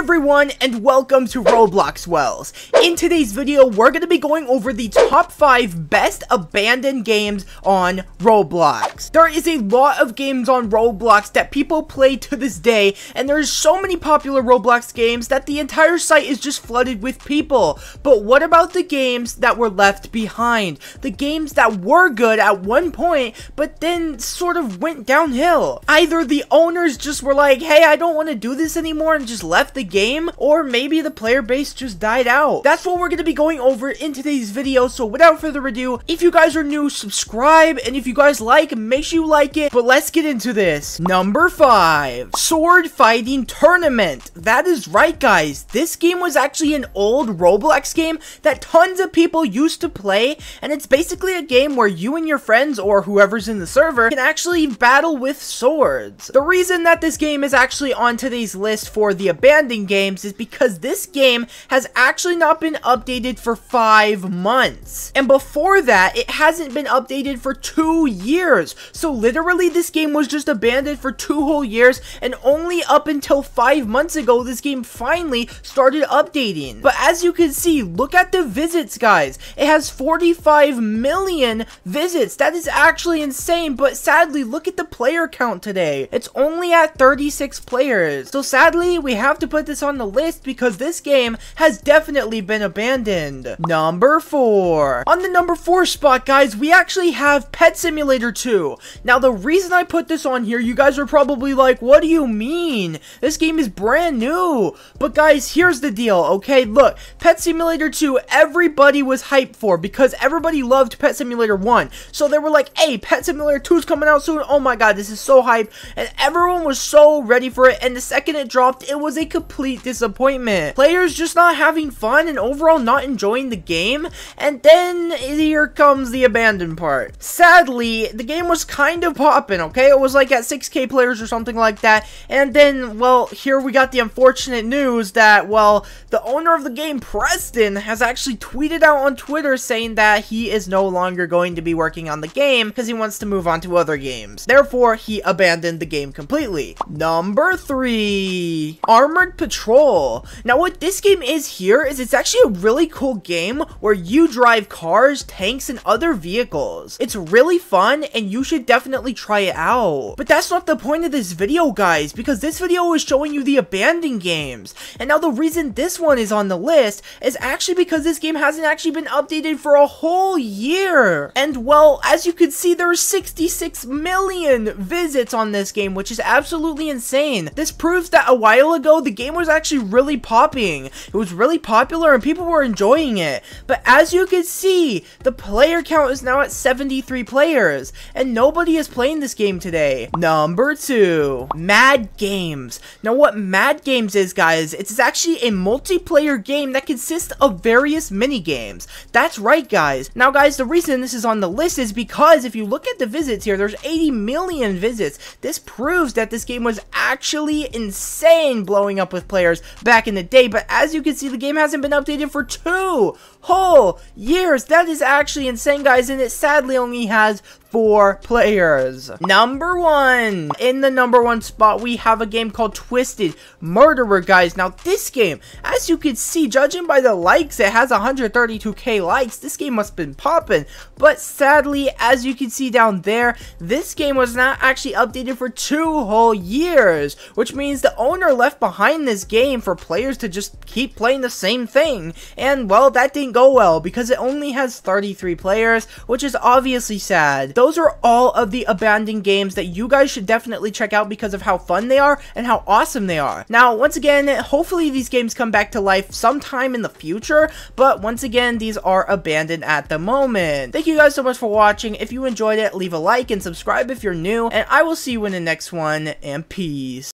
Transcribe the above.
everyone, and welcome to Roblox Wells. In today's video, we're going to be going over the top 5 best abandoned games on Roblox. There is a lot of games on Roblox that people play to this day, and there's so many popular Roblox games that the entire site is just flooded with people. But what about the games that were left behind? The games that were good at one point, but then sort of went downhill. Either the owners just were like, hey, I don't want to do this anymore, and just left the game, or maybe the player base just died out. That's what we're going to be going over in today's video. So without further ado, if you guys are new, subscribe, and if you guys like, make sure you like it. But let's get into this. Number 5, Sword Fighting Tournament. That is right, guys. This game was actually an old Roblox game that tons of people used to play, and it's basically a game where you and your friends, or whoever's in the server, can actually battle with swords. The reason that this game is actually on today's list for the abandoned games is because this game has actually not been updated for 5 months. And before that, it hasn't been updated for 2 years. So literally, this game was just abandoned for 2 whole years, and only up until 5 months ago, this game finally started updating. But as you can see, look at the visits, guys. It has 45 million visits. That is actually insane, but sadly, look at the player count today. It's only at 36 players. So sadly, we have to put this on the list because this game has definitely been abandoned. Number 4. On the number 4 spot, guys, we actually have Pet Simulator 2. Now, the reason I put this on here, you guys are probably like, what do you mean? This game is brand new. But guys, here's the deal, okay? Look, Pet Simulator 2, everybody was hyped for because everybody loved Pet Simulator 1. So they were like, hey, Pet Simulator 2 is coming out soon. Oh my god, this is so hype. And everyone was so ready for it. And the second it dropped, it was a complete disappointment. Players just not having fun and overall not enjoying the game. And then here comes the abandoned part. Sadly, the game was kind of popping, okay? It was like at 6K players or something like that. And then, well, here we got the unfortunate news that, well, the owner of the game, Preston, has actually tweeted out on Twitter saying that he is no longer going to be working on the game because he wants to move on to other games. Therefore, he abandoned the game completely. Number 3, Armored Patrol. Now, what this game is here is it's actually a really cool game where you drive cars, tanks, and other vehicles. It's really fun, and you should definitely try it out. But that's not the point of this video, guys, because this video is showing you the abandoned games. And now the reason this one is on the list is actually because this game hasn't actually been updated for a whole year. And well, as you can see, there are 66 million visits on this game, which is absolutely insane. This proves that a while ago, the game was actually really popping. It was really popular and people were enjoying it. But as you can see, the player count is now at 73 players, and nobody is playing this game today. Number 2, Mad Games. Now, what Mad Games is, guys, it's actually a multiplayer game that consists of various mini games. That's right, guys. Now, guys, the reason this is on the list is because if you look at the visits here, there's 80 million visits. This proves that this game was actually insane, blowing up with players back in the day. But as you can see, the game hasn't been updated for 2 whole years. That is actually insane, guys, and it sadly only has 4 players. Number 1. In the number 1 spot, we have a game called Twisted Murderer, guys. Now, this game, as you can see, judging by the likes, it has 132k likes. This game must have been popping. But sadly, as you can see down there, this game was not actually updated for 2 whole years, which means the owner left behind this game for players to just keep playing the same thing. And, well, that didn't go well because it only has 33 players, which is obviously sad. Those are all of the abandoned games that you guys should definitely check out because of how fun they are and how awesome they are. Now, once again, hopefully these games come back to life sometime in the future, but once again, these are abandoned at the moment. Thank you guys so much for watching. If you enjoyed it, leave a like and subscribe if you're new, and I will see you in the next one, and peace.